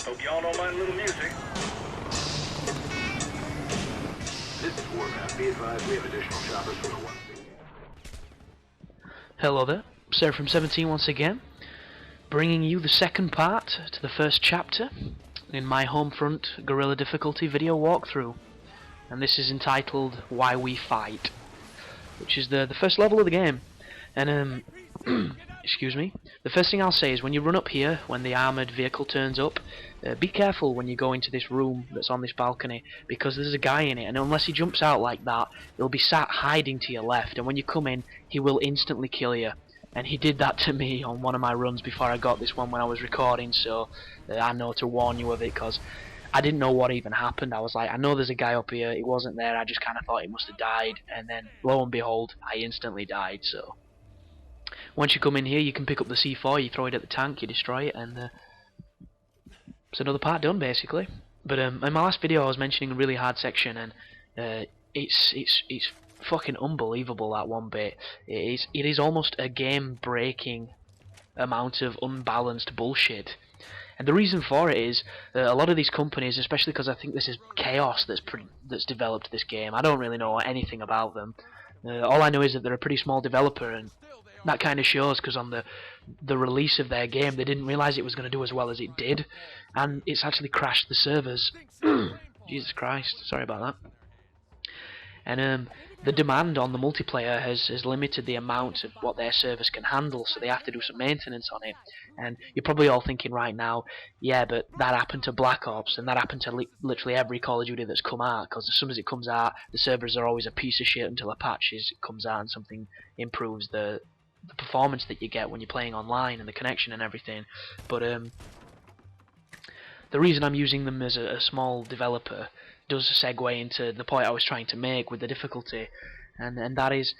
Hope y'all don't mind a little music. This is Warpath. Be advised we have additional choppers from the 160. Hello there, Sarah from 17 once again, bringing you the second part to the first chapter in my Homefront Guerrilla difficulty video walkthrough, and this is entitled Why We Fight, which is the first level of the game. And excuse me, the first thing I'll say is when you run up here, when the armoured vehicle turns up, be careful when you go into this room that's on this balcony, because there's a guy in it, and unless he jumps out like that, he'll be sat hiding to your left, and when you come in, he will instantly kill you. And he did that to me on one of my runs before I got this one when I was recording, so I know to warn you of it, because I didn't know what even happened. I was like, I know there's a guy up here, he wasn't there, I just kind of thought he must have died, and then lo and behold, I instantly died. So once you come in here, you can pick up the C4, you throw it at the tank, you destroy it, and it's another part done basically. But in my last video I was mentioning a really hard section, and it's fucking unbelievable, that one bit. It is almost a game-breaking amount of unbalanced bullshit. And the reason for it is a lot of these companies, especially because I think this is Chaos that's developed this game. I don't really know anything about them. All I know is that they're a pretty small developer, and that kind of shows because on the release of their game they didn't realise it was going to do as well as it did, and it's actually crashed the servers. Jesus Christ, sorry about that. And the demand on the multiplayer has limited the amount of what their servers can handle, so they have to do some maintenance on it. And you're probably all thinking right now, yeah, but that happened to Black Ops, and that happened to literally every Call of Duty that's come out, because as soon as it comes out, the servers are always a piece of shit until a patch comes out and something improves the performance that you get when you're playing online and the connection and everything. But the reason I'm using them as a small developer does segue into the point I was trying to make with the difficulty, and that is,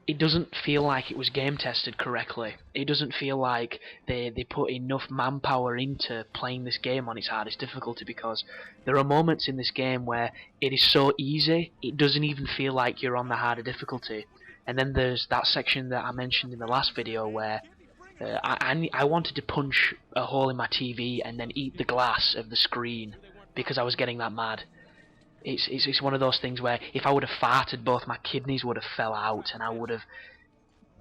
it doesn't feel like it was game tested correctly. It doesn't feel like they put enough manpower into playing this game on its hardest difficulty, because there are moments in this game where it is so easy it doesn't even feel like you're on the harder difficulty. And then there's that section that I mentioned in the last video where I wanted to punch a hole in my TV and then eat the glass of the screen because I was getting that mad. It's one of those things where if I would have farted, both my kidneys would have fell out and I would have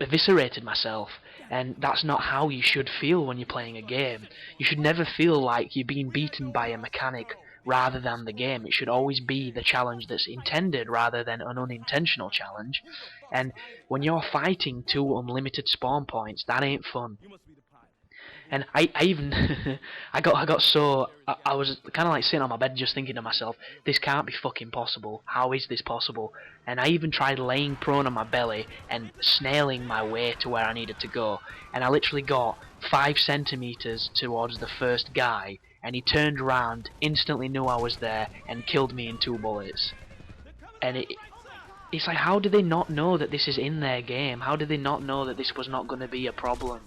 eviscerated myself. And that's not how you should feel when you're playing a game. You should never feel like you're being beaten by a mechanic rather than the game. It should always be the challenge that's intended rather than an unintentional challenge. And when you're fighting 2 unlimited spawn points, that ain't fun. And I even I was kind of like sitting on my bed just thinking to myself, this can't be fucking possible. How is this possible? And I even tried laying prone on my belly and snailing my way to where I needed to go, and I literally got 5 centimeters towards the first guy, and he turned around, instantly knew I was there, and killed me in 2 bullets. And it's like, how do they not know that this is in their game? How do they not know that this was not going to be a problem?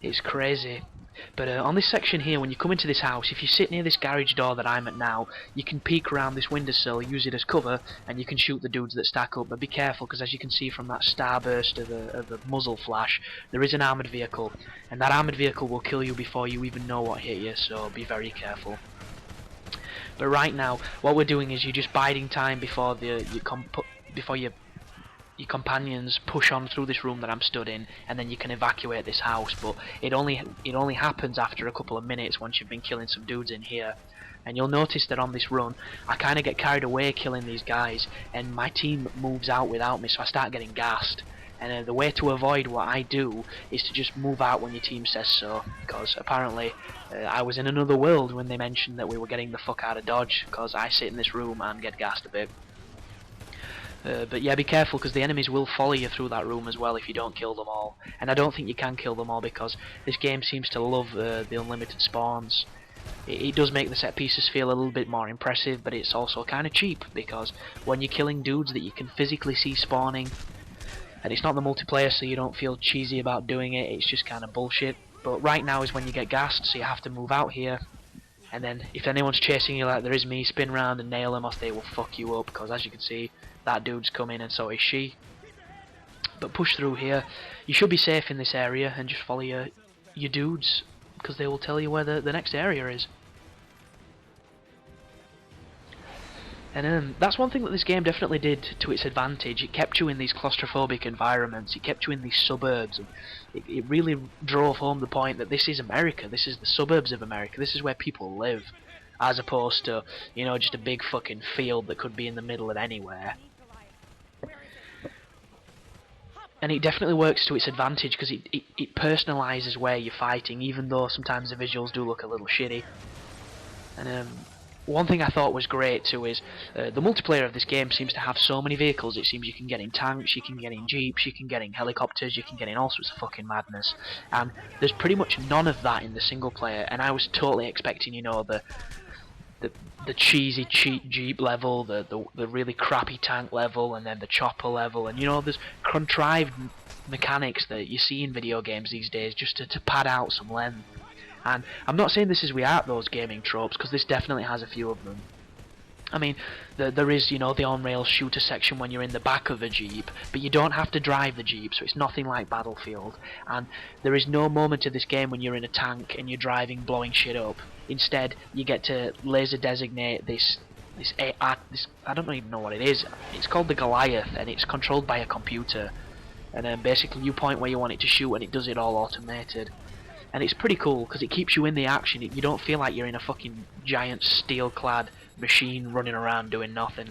It's crazy. But on this section here, when you come into this house, if you sit near this garage door that I'm at now, you can peek around this windowsill, use it as cover, and you can shoot the dudes that stack up. But be careful, because as you can see from that starburst of the muzzle flash, there is an armoured vehicle, and that armoured vehicle will kill you before you even know what hit you, so be very careful. But right now, what we're doing is you're just biding time before your companions push on through this room that I'm stood in, and then you can evacuate this house. But it only happens after a couple of minutes once you've been killing some dudes in here. And you'll notice that on this run I kind of get carried away killing these guys, and my team moves out without me, so I start getting gassed. And the way to avoid what I do is to just move out when your team says so, because apparently I was in another world when they mentioned that we were getting the fuck out of Dodge, because I sit in this room and get gassed a bit. But yeah, be careful, because the enemies will follow you through that room as well if you don't kill them all. And I don't think you can kill them all, because this game seems to love the unlimited spawns. It does make the set pieces feel a little bit more impressive, but it's also kind of cheap, because when you're killing dudes that you can physically see spawning, and it's not the multiplayer, so you don't feel cheesy about doing it, it's just kind of bullshit. But right now is when you get gassed, so you have to move out here. And then if anyone's chasing you like there is me, spin round and nail them, or they will fuck you up, because as you can see, that dude's coming and so is she. But push through here. You should be safe in this area and just follow your dudes, because they will tell you where the next area is. And that's one thing that this game definitely did to its advantage. It kept you in these claustrophobic environments, it kept you in these suburbs, and it really drove home the point that this is America, this is the suburbs of America, this is where people live, as opposed to, you know, just a big fucking field that could be in the middle of anywhere. And it definitely works to its advantage because it personalises where you're fighting, even though sometimes the visuals do look a little shitty. And one thing I thought was great too is the multiplayer of this game seems to have so many vehicles. It seems you can get in tanks, you can get in jeeps, you can get in helicopters, you can get in all sorts of fucking madness. And there's pretty much none of that in the single player. And I was totally expecting, you know, the cheesy cheap jeep level, the really crappy tank level, and then the chopper level, and you know, there's contrived mechanics that you see in video games these days just to pad out some length. And I'm not saying this is without those gaming tropes, because this definitely has a few of them. I mean, there is, you know, the on-rails shooter section when you're in the back of a jeep, but you don't have to drive the jeep, so it's nothing like Battlefield. And there is no moment of this game when you're in a tank and you're driving, blowing shit up. Instead, you get to laser designate this I don't even know what it is. It's called the Goliath, and it's controlled by a computer. And then basically you point where you want it to shoot, and it does it all automated. And it's pretty cool because it keeps you in the action. You don't feel like you're in a fucking giant steel-clad machine running around doing nothing.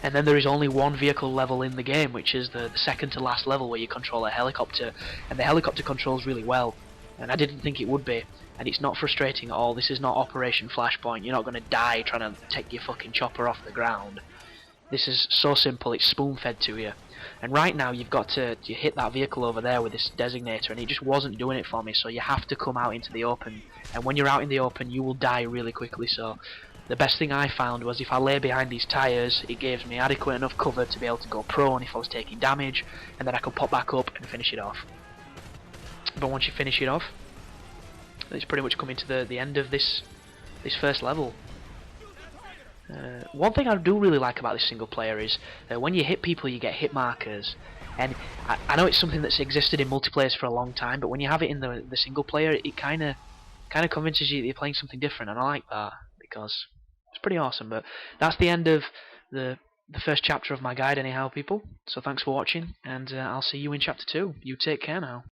And then there is only one vehicle level in the game, which is the second to last level where you control a helicopter, and the helicopter controls really well, and I didn't think it would be, and it's not frustrating at all. This is not Operation Flashpoint. You're not going to die trying to take your fucking chopper off the ground. This is so simple, it's spoon-fed to you. And right now you've got to hit that vehicle over there with this designator, and it just wasn't doing it for me, so you have to come out into the open. And when you're out in the open, you will die really quickly, so the best thing I found was if I lay behind these tyres, it gives me adequate enough cover to be able to go prone if I was taking damage, and then I could pop back up and finish it off. But once you finish it off, it's pretty much coming to the end of this first level. One thing I do really like about this single player is when you hit people you get hit markers, and I know it's something that's existed in multiplayers for a long time, but when you have it in the single player, it kind of convinces you that you're playing something different, and I like that because it's pretty awesome. But that's the end of the first chapter of my guide anyhow, people, so thanks for watching, and I'll see you in chapter 2. You take care now.